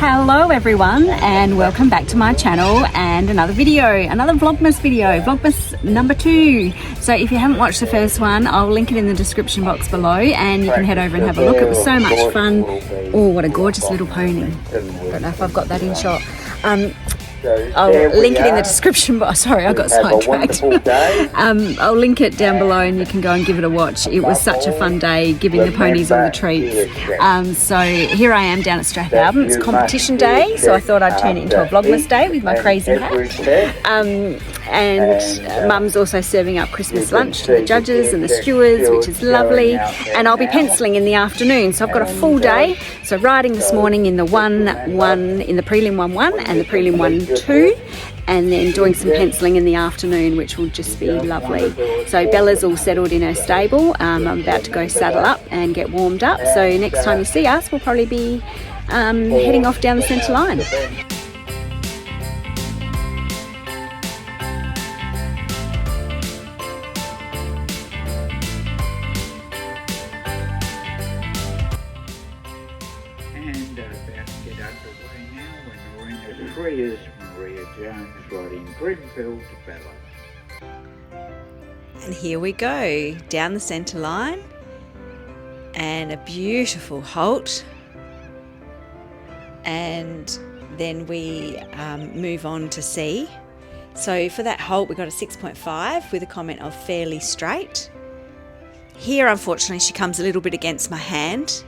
Hello everyone and welcome back to my channel and another Vlogmas video, Vlogmas number 2. So if you haven't watched the first one, I'll link it in the description box below and you can head over and have a look. It was so much fun. Oh, what a gorgeous little pony. Don't know if I've got that in shot. I'll link it in the description box. Sorry, I got sidetracked. I'll link it down below and you can go and give it a watch. It was such a fun day giving the ponies all the treats. So here I am down at Strathalbyn. It's competition day, so I thought I'd turn it into a Vlogmas day with my crazy hat. And Mum's also serving up Christmas lunch to the judges and the stewards, which is lovely. And I'll be penciling in the afternoon, so I've got a full day. So riding this morning in the in the Prelim 1-1 and the Prelim 1-2, and then doing some penciling in the afternoon, which will just be lovely. So Bella's all settled in her stable. I'm about to go saddle up and get warmed up. So next time you see us, we'll probably be heading off down the centre line. And here we go down the centre line and a beautiful halt, and then we move on to C. So for that halt we got a 6.5 with a comment of fairly straight. Here unfortunately she comes a little bit against my hand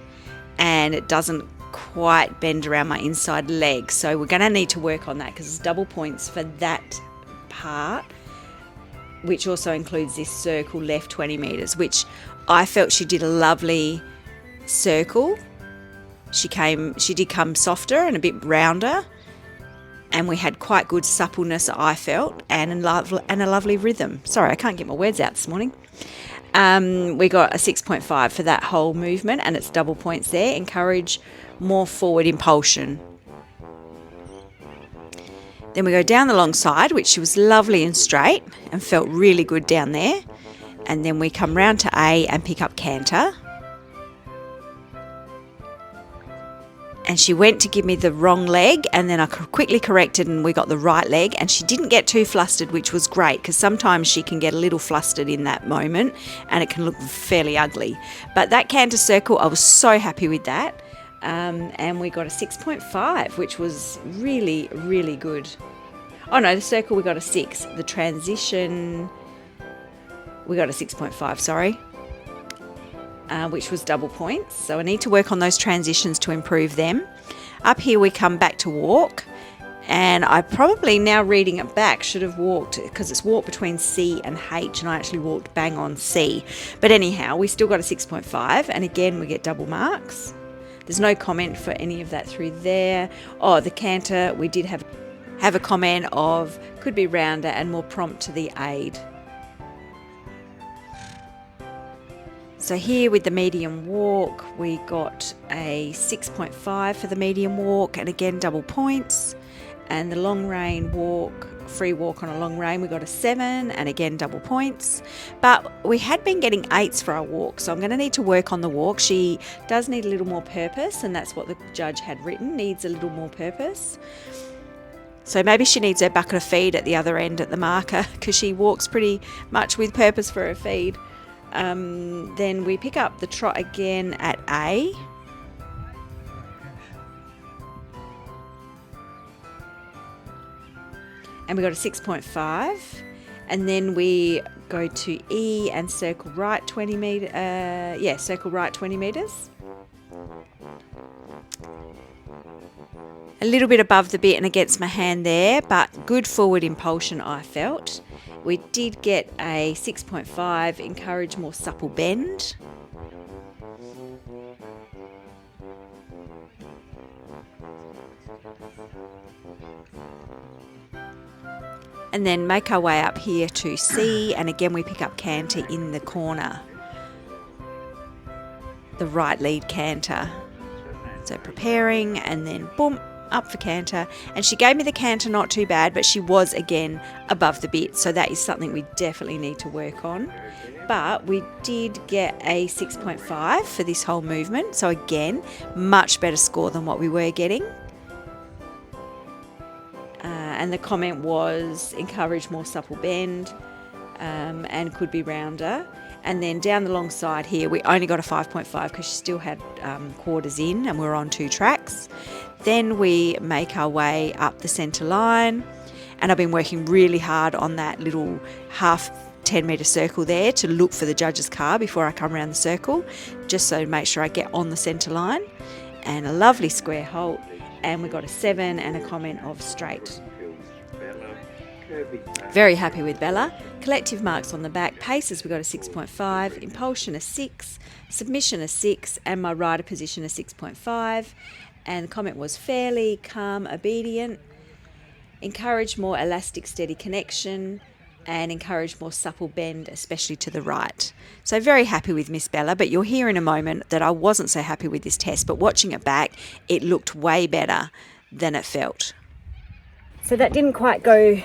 and it doesn't quite bend around my inside leg, so we're going to need to work on that because it's double points for that part, which also includes this circle left 20 meters, which I felt she did a lovely circle. She did come softer and a bit rounder, and we had quite good suppleness, I felt, and a lovely rhythm. Sorry, I can't get my words out this morning. We got a 6.5 for that whole movement, and it's double points there. Encourage more forward impulsion. Then we go down the long side, which was lovely and straight and felt really good down there. And then we come round to A and pick up canter. And she went to give me the wrong leg, and then I quickly corrected and we got the right leg, and she didn't get too flustered, which was great because sometimes she can get a little flustered in that moment and it can look fairly ugly. But that canter circle, I was so happy with that. And we got a 6.5, which was really, really good. Oh no, the circle we got a 6. The transition, we got a 6.5, sorry, which was double points. So I need to work on those transitions to improve them. Up here we come back to walk, and I probably, now reading it back, should have walked, because it's walked between C and H, and I actually walked bang on C. But anyhow, we still got a 6.5, and again we get double marks. There's no comment for any of that through there. Oh, the canter, we did have a comment of could be rounder and more prompt to the aid. So here with the medium walk, we got a 6.5 for the medium walk, and again double points. And the long rein walk, free walk on a long rein, we got a 7, and again double points. But we had been getting 8s for our walk, so I'm going to need to work on the walk. She does need a little more purpose, and that's what the judge had written, needs a little more purpose. So maybe she needs her bucket of feed at the other end at the marker, because she walks pretty much with purpose for her feed. Then we pick up the trot again at A. And we got a 6.5, and then we go to E and circle right 20 meters. Circle right 20 meters. A little bit above the bit and against my hand there, but good forward impulsion, I felt. We did get a 6.5, encourage more supple bend. And then make our way up here to C, and again we pick up canter in the corner, the right lead canter. So preparing, and then boom, up for canter. And she gave me the canter not too bad, but she was again above the bit, so that is something we definitely need to work on. But we did get a 6.5 for this whole movement, so again much better score than what we were getting. and the comment was encourage more supple bend and could be rounder. And then down the long side here, we only got a 5.5 because she still had quarters in and we're on 2 tracks. Then we make our way up the centre line, and I've been working really hard on that little half 10-metre circle there to look for the judge's car before I come around the circle, just so to make sure I get on the centre line. And a lovely square halt, and we got a 7 and a comment of straight. Very happy with Bella. Collective marks on the back. Paces, we got a 6.5. Impulsion a 6. Submission a 6. And my rider position a 6.5. And the comment was fairly, calm, obedient. Encourage more elastic, steady connection. And encourage more supple bend, especially to the right. So very happy with Miss Bella, but you'll hear in a moment that I wasn't so happy with this test, but watching it back, it looked way better than it felt. So that didn't quite go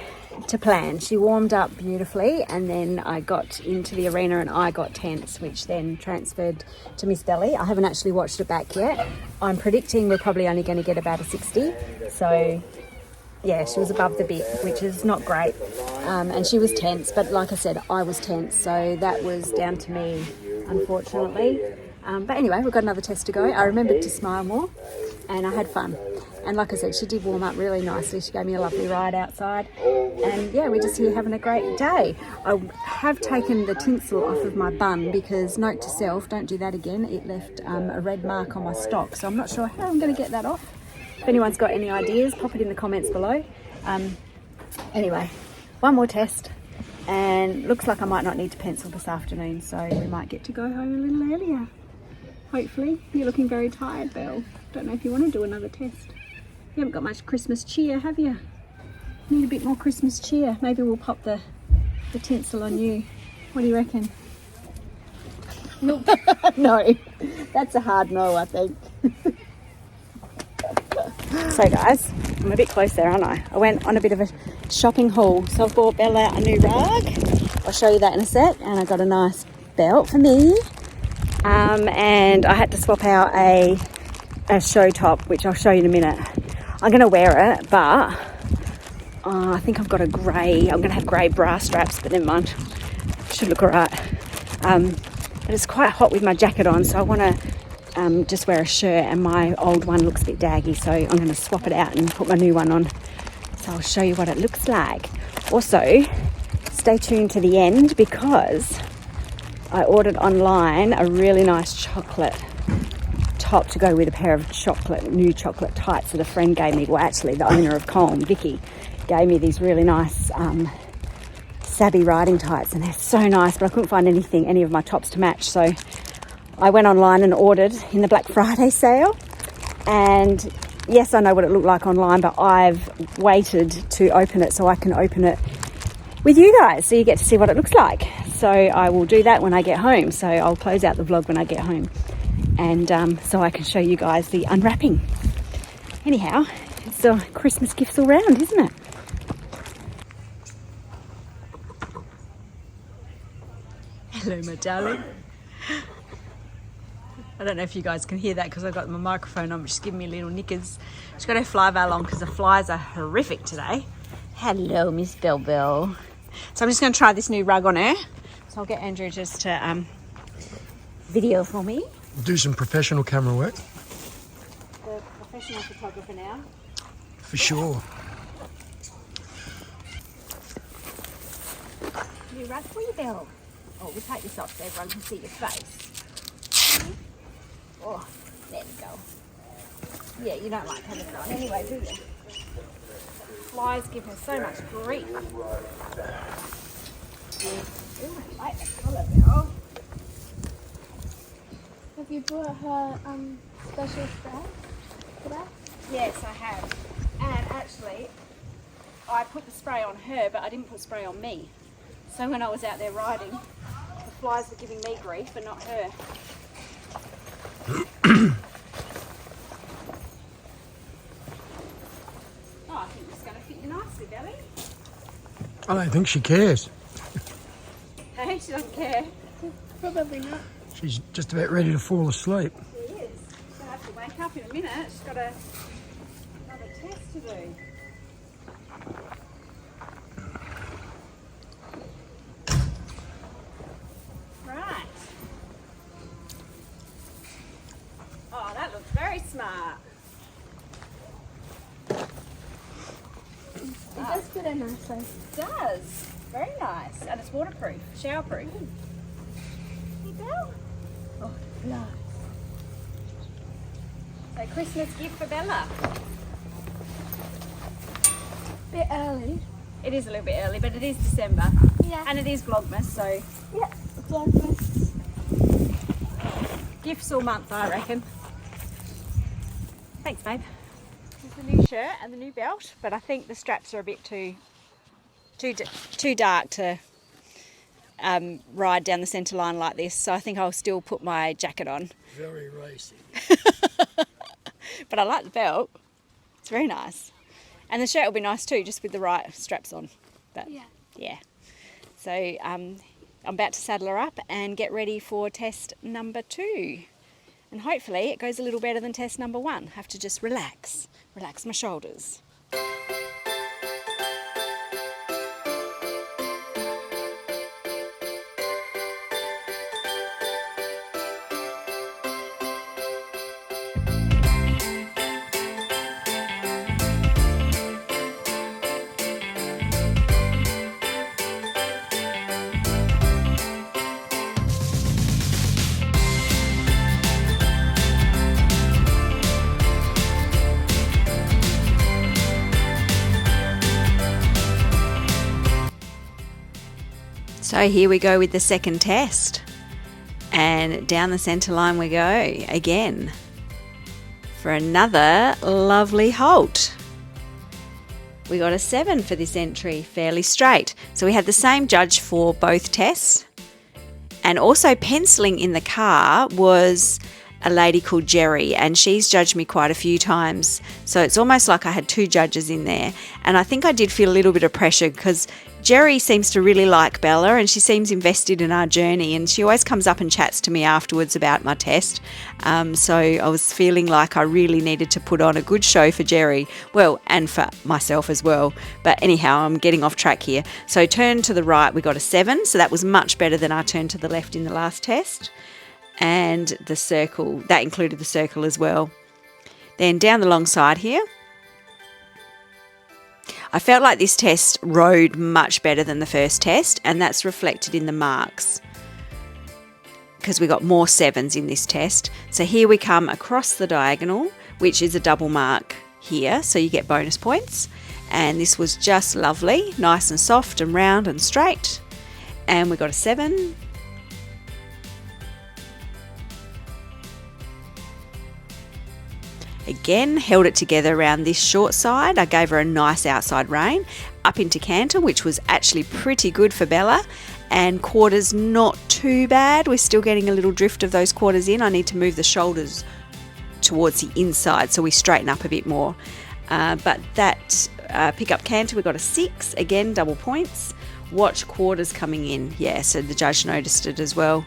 to plan. She warmed up beautifully, and then I got into the arena and I got tense, which then transferred to Miss Belly. I haven't actually watched it back yet. I'm predicting we're probably only going to get about a 60. So yeah, she was above the bit, which is not great. And she was tense, but like I said, I was tense. So that was down to me, unfortunately. But anyway, we've got another test to go. I remembered to smile more and I had fun. And like I said, she did warm up really nicely. She gave me a lovely ride outside. And yeah, we're just here having a great day. I have taken the tinsel off of my bun because, note to self, don't do that again. It left a red mark on my stock. So I'm not sure how I'm going to get that off. If anyone's got any ideas, pop it in the comments below. Anyway, one more test. And looks like I might not need to pencil this afternoon. So we might get to go home a little earlier. Hopefully. You're looking very tired, Belle. Don't know if you want to do another test. You haven't got much Christmas cheer, have you? Need a bit more Christmas cheer. Maybe we'll pop the tinsel on you. What do you reckon? Nope. No, that's a hard no, I think. So guys, I'm a bit close there, aren't I? I went on a bit of a shopping haul. So I've bought Bella a new rug. I'll show you that in a sec. And I got a nice belt for me. And I had to swap out a show top, which I'll show you in a minute. I'm going to wear it, but I think I've got a grey. I'm going to have grey bra straps, but never mind. Should look all right. But it's quite hot with my jacket on, so I want to just wear a shirt, and my old one looks a bit daggy, so I'm going to swap it out and put my new one on. So I'll show you what it looks like. Also, stay tuned to the end because I ordered online a really nice chocolate top to go with a pair of new chocolate tights that a friend gave me. Well, actually, the owner of Colm, Vicky, gave me these really nice Sabi riding tights, and they're so nice, but I couldn't find any of my tops to match. So I went online and ordered in the Black Friday sale. And yes, I know what it looked like online, but I've waited to open it so I can open it with you guys, so you get to see what it looks like. So I will do that when I get home. So I'll close out the vlog when I get home. And so I can show you guys the unwrapping. Anyhow, it's Christmas gifts all round, isn't it? Hello, my darling. I don't know if you guys can hear that because I've got my microphone on, but she's giving me little knickers. She's got her fly veil on because the flies are horrific today. Hello, Miss Bell Bell. So I'm just going to try this new rug on her. So I'll get Andrew just to video for me. We'll do some professional camera work. The professional photographer now. For sure. New rug for you, Belle. Oh, we'll take this off so everyone can see your face. Oh, there we go. Yeah, you don't like having it on anyway, do you? Flies give her so much grief. Ooh, I like the colour, Belle. Have you brought her special spray for that? Yes, I have. And actually, I put the spray on her, but I didn't put spray on me. So when I was out there riding, the flies were giving me grief, but not her. Oh, I think this is going to fit you nicely, Belly. I don't think she cares. Hey, she doesn't care. Probably not. She's just about ready to fall asleep. She is. She's going to have to wake up in a minute. She's got another test to do. smart. It does fit in nicely. It does. Very nice. And it's waterproof, showerproof. Hey, Belle. Oh, nice. So Christmas gift for Bella. Bit early. It is a little bit early, but it is December. Yeah. And it is Vlogmas, so Yeah. Vlogmas. gifts all month, I reckon. Thanks, babe. This is the new shirt and the new belt, but I think the straps are a bit too dark to ride down the centre line like this. So I think I'll still put my jacket on. Very racy. But I like the belt. It's very nice. And the shirt will be nice too, just with the right straps on. But yeah. So I'm about to saddle her up and get ready for test number 2. And hopefully it goes a little better than test number 1. Have to just relax my shoulders. So here we go with the second test, and down the centre line we go again for another lovely halt. We got a 7 for this entry, fairly straight. So we had the same judge for both tests, and also penciling in the car was a lady called Jerry, and she's judged me quite a few times. So it's almost like I had 2 judges in there, and I think I did feel a little bit of pressure because Jerry seems to really like Bella and she seems invested in our journey, and she always comes up and chats to me afterwards about my test. So I was feeling like I really needed to put on a good show for Jerry, well, and for myself as well. But anyhow, I'm getting off track here. So turn to the right, we got a 7, so that was much better than our turn to the left in the last test. And the circle, that included the circle as well. Then down the long side here, I felt like this test rode much better than the first test, and that's reflected in the marks because we got more 7s in this test. So here we come across the diagonal, which is a double mark here, so you get bonus points. And this was just lovely, nice and soft and round and straight, and we got a 7. Again, held it together around this short side. I gave her a nice outside rein up into canter, which was actually pretty good for Bella, and quarters not too bad. We're still getting a little drift of those quarters in. I need to move the shoulders towards the inside so we straighten up a bit more. But that pick up canter, we got a 6, again double points. Watch quarters coming in, yeah, so the judge noticed it as well.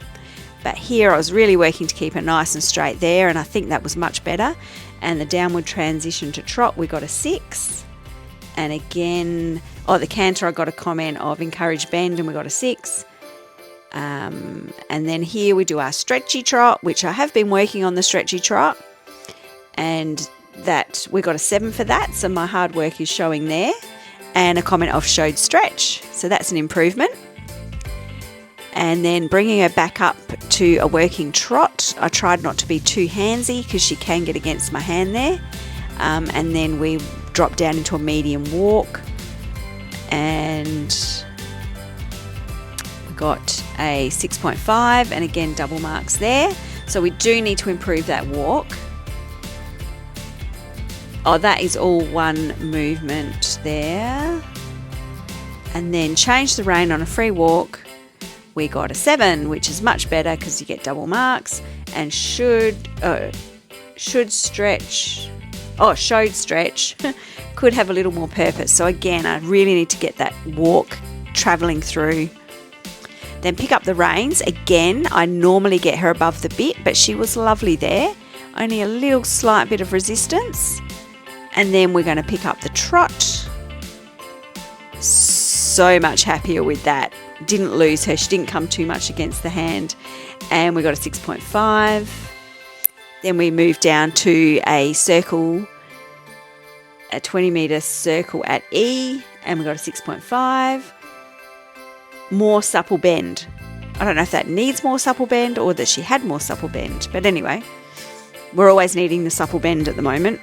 But here I was really working to keep it nice and straight there, and I think that was much better. And the downward transition to trot, we got a 6. And again, the canter, I got a comment of encourage bend, and we got a 6. And then here we do our stretchy trot, which I have been working on the stretchy trot, and that we got a 7 for that. So my hard work is showing there, and a comment of showed stretch. So that's an improvement. And then bringing her back up to a working trot. I tried not to be too handsy because she can get against my hand there. And then we drop down into a medium walk. And we got a 6.5, and again double marks there. So we do need to improve that walk. Oh, that is all one movement there. And then change the rein on a free walk. We got a 7, which is much better because you get double marks, and showed stretch, could have a little more purpose. So again, I really need to get that walk travelling through. Then pick up the reins. Again, I normally get her above the bit, but she was lovely there. Only a little slight bit of resistance. And then we're going to pick up the trot. So much happier with that. Didn't lose her. She didn't come too much against the hand. And we got a 6.5. Then we moved down to a circle, a 20-metre circle at E, and we got a 6.5. More supple bend. I don't know if that needs more supple bend or that she had more supple bend. But anyway, we're always needing the supple bend at the moment.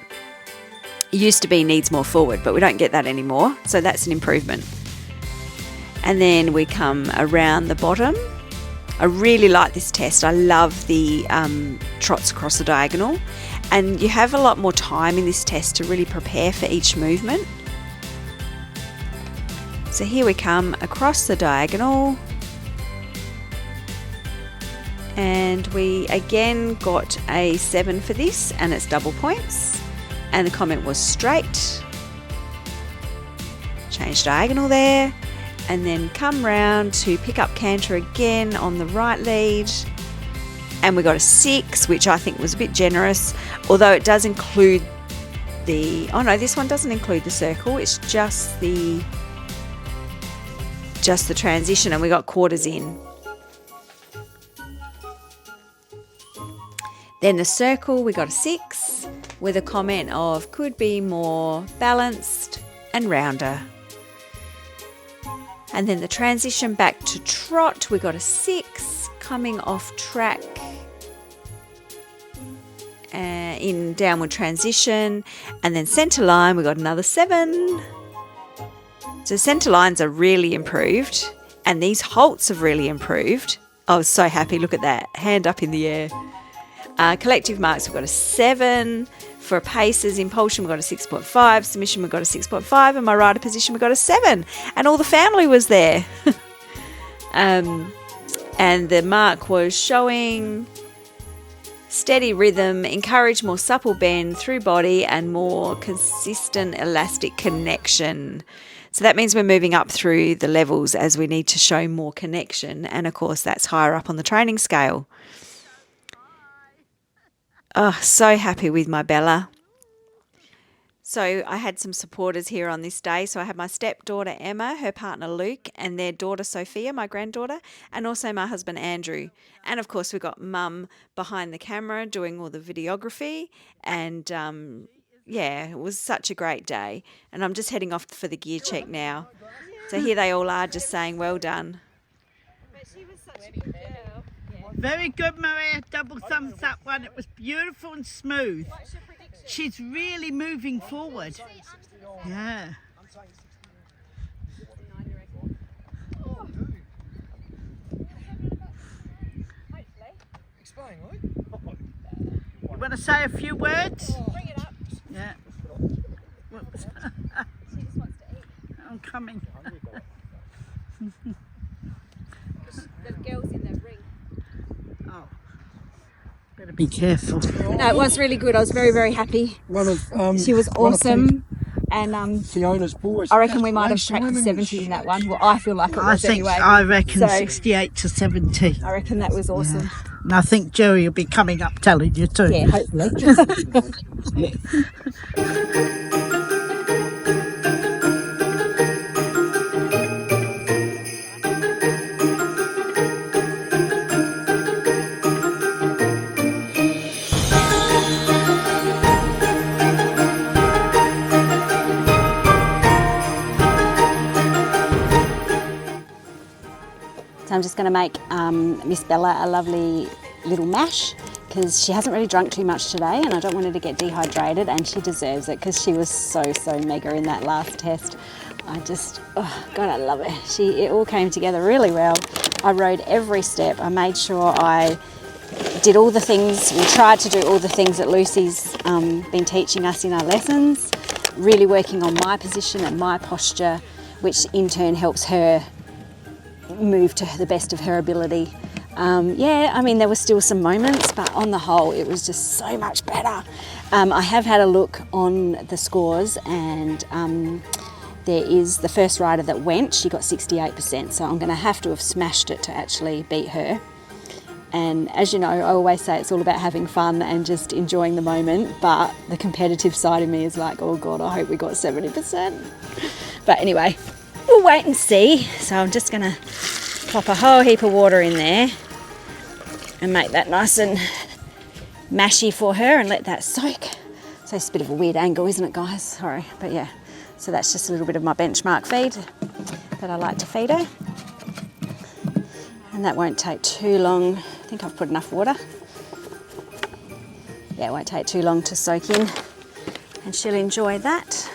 It used to be needs more forward, but we don't get that anymore. So that's an improvement. And then we come around the bottom. I really like this test. I love the trots across the diagonal. And you have a lot more time in this test to really prepare for each movement. So here we come across the diagonal. And we again got a 7 for this, and it's double points. And the comment was straight. Change diagonal there. And then come round to pick up canter again on the right lead. And we got a 6, which I think was a bit generous, although it does include the, oh no, this one doesn't include the circle, it's just the transition, and we got quarters in. Then the circle, we got a 6 with a comment of could be more balanced and rounder. And then the transition back to trot, we got a 6 coming off track in downward transition. And then centre line, we got another 7. So centre lines are really improved, and these halts have really improved. I was so happy. Look at that, hand up in the air. Collective marks, we've got a 7. For paces, impulsion, we've got a 6.5. Submission, we've got a 6.5. And my rider position, we've got a 7. And all the family was there. And the mark was showing steady rhythm, encourage more supple bend through body, and more consistent elastic connection. So that means we're moving up through the levels as we need to show more connection. And of course, that's higher up on the training scale. Oh, so happy with my Bella. So I had some supporters here on this day. So I had my stepdaughter Emma, her partner Luke, and their daughter Sophia, my granddaughter, and also my husband Andrew. And of course, we've got Mum behind the camera doing all the videography. And yeah, it was such a great day. And I'm just heading off for the gear check now. So here they all are just saying, well done. But she was such a good girl. Very good, Maria. Double thumbs up one. It was beautiful and smooth. She's really moving forward. Yeah. You want to say a few words? Bring it up. Yeah. She just wants to eat. I'm coming. The girl's in the ring. Oh. Better be careful. No, it was really good. I was very, very happy. One of She was awesome. And Fiona's boys. I reckon we might have cracked the 70 in that one. Well, I feel like it was anyway. I reckon So- 68 to 70. I reckon that was awesome. And I think Joey will be coming up telling you too. Yeah, hopefully. So I'm just going to make Miss Bella a lovely little mash because she hasn't really drunk too much today and I don't want her to get dehydrated, and she deserves it because she was so mega in that last test. I just, oh God, I love her. It all came together really well. I rode every step. I made sure I did all the things, we tried to do all the things that Lucy's been teaching us in our lessons, really working on my position and my posture, which in turn helps her move to the best of her ability. Yeah, I mean, there were still some moments, but on the whole, it was just so much better. I have had a look on the scores, and there is the first rider that went, she got 68%, so I'm going to have smashed it to actually beat her. And as you know, I always say it's all about having fun and just enjoying the moment, but the competitive side of me is like, oh God, I hope we got 70%. But anyway, we'll wait and see. So I'm just going to plop a whole heap of water in there and make that nice and mashy for her and let that soak. So it's a bit of a weird angle, isn't it, guys? Sorry, but yeah. So that's just a little bit of my benchmark feed that I like to feed her. And that won't take too long. I think I've put enough water. Yeah, it won't take too long to soak in, and she'll enjoy that.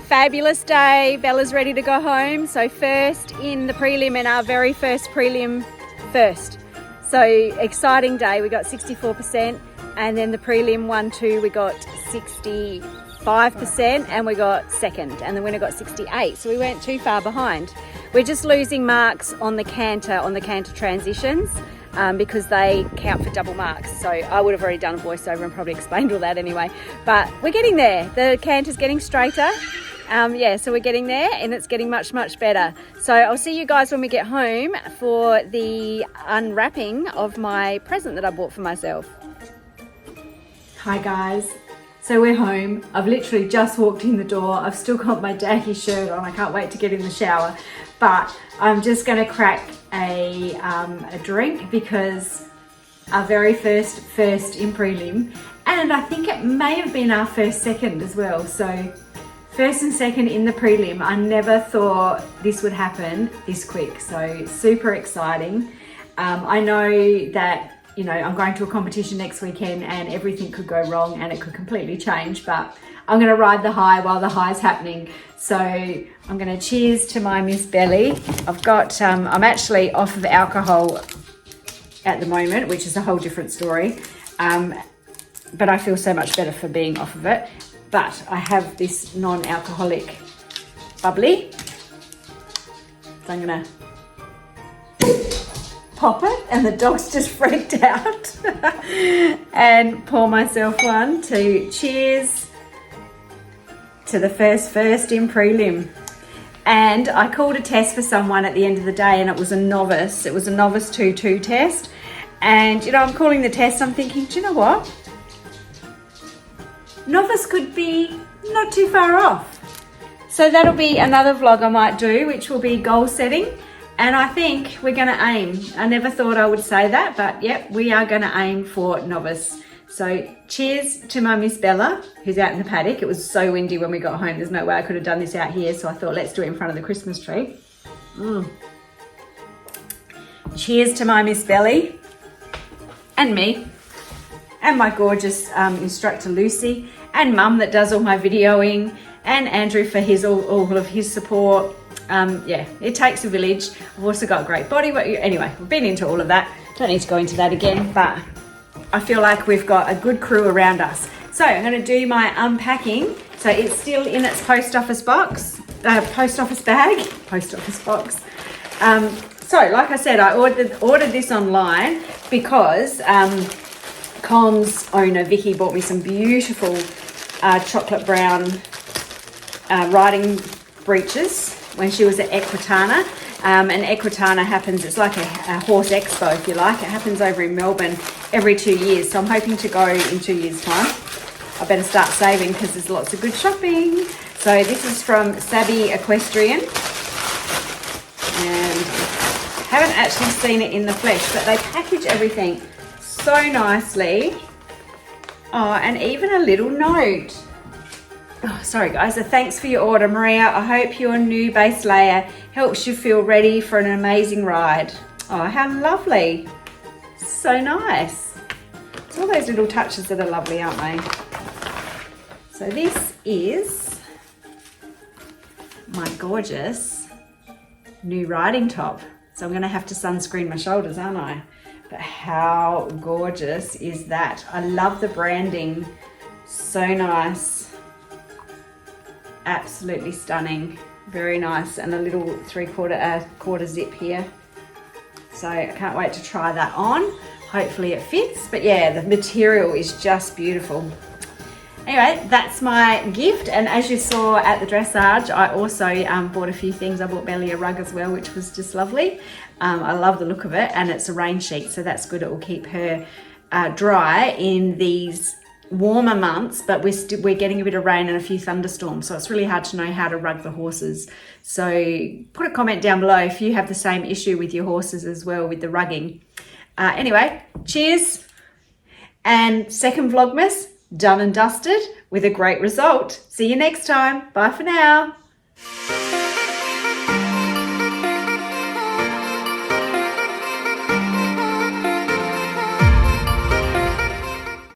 Fabulous day. Bella's ready to go home. So first in the prelim, and our very first prelim first. So exciting day. We got 64%, and then the prelim 1-2 we got 65%, and we got second, and the winner got 68. So we weren't too far behind. We're just losing marks on the canter transitions. Because they count for double marks. So I would have already done a voiceover and probably explained all that anyway. But we're getting there. The canter's getting straighter. Yeah, so we're getting there, and it's getting much, much better. So I'll see you guys when we get home for the unwrapping of my present that I bought for myself. Hi guys. So we're home. I've literally just walked in the door. I've still got my daggy shirt on. I can't wait to get in the shower. But I'm just going to crack a drink because our very first in prelim, and I think it may have been our second as well. So first and second in the prelim. I never thought this would happen this quick. So super exciting. I know that, you know, I'm going to a competition next weekend and everything could go wrong and it could completely change, but I'm going to ride the high while the high's happening. So I'm going to cheers to my Miss Belly. I've got, I'm actually off of alcohol at the moment, which is a whole different story. But I feel so much better for being off of it. But I have this non-alcoholic bubbly. So I'm going to pop it, and the dog's just freaked out. And pour myself one to cheers to the first in prelim. And I called a test for someone at the end of the day, and it was a novice. It was a novice 2-2 test. And, you know, I'm calling the test, I'm thinking, do you know what? Novice could be not too far off. So that'll be another vlog I might do, which will be goal setting. And I think we're gonna aim. I never thought I would say that, but yep, we are gonna aim for novice. So cheers to my Miss Bella, who's out in the paddock. It was so windy when we got home. There's no way I could have done this out here. So I thought, let's do it in front of the Christmas tree. Cheers to my Miss Belly and me and my gorgeous instructor Lucy, and Mum that does all my videoing, and Andrew for his all of his support. Yeah, it takes a village. I've also got a great body. Anyway, we've been into all of that. Don't need to go into that again, but I feel like we've got a good crew around us. So I'm going to do my unpacking. So it's still in its post office box, post office bag, post office box. So like I said, I ordered this online because Colm's owner Vicky bought me some beautiful chocolate brown riding breeches when she was at Equitana. And Equitana happens, it's like a horse expo, if you like. It happens over in Melbourne every 2 years. So I'm hoping to go in 2 years' time. I better start saving because there's lots of good shopping. So this is from Sabi Equestrian. And I haven't actually seen it in the flesh, but they package everything so nicely. Oh, and even a little note. Oh, sorry guys, so thanks for your order, Maria. I hope your new base layer helps you feel ready for an amazing ride. Oh, how lovely. So nice. It's all those little touches that are lovely, aren't they? So this is my gorgeous new riding top. So I'm gonna have to sunscreen my shoulders, aren't I? But how gorgeous is that? I love the branding, so nice. Absolutely stunning, very nice, and a little quarter zip here. So I can't wait to try that on. Hopefully it fits, but yeah, the material is just beautiful. Anyway, that's my gift, and as you saw at the dressage, I also bought a few things. I bought Belly a rug as well, which was just lovely. I love the look of it, and it's a rain sheet, so that's good. It will keep her dry in these warmer months, but we're getting a bit of rain and a few thunderstorms, so it's really hard to know how to rug the horses. So put a comment down below if you have the same issue with your horses as well with the rugging. Anyway, cheers, and second Vlogmas done and dusted with a great result. See you next time. Bye for now.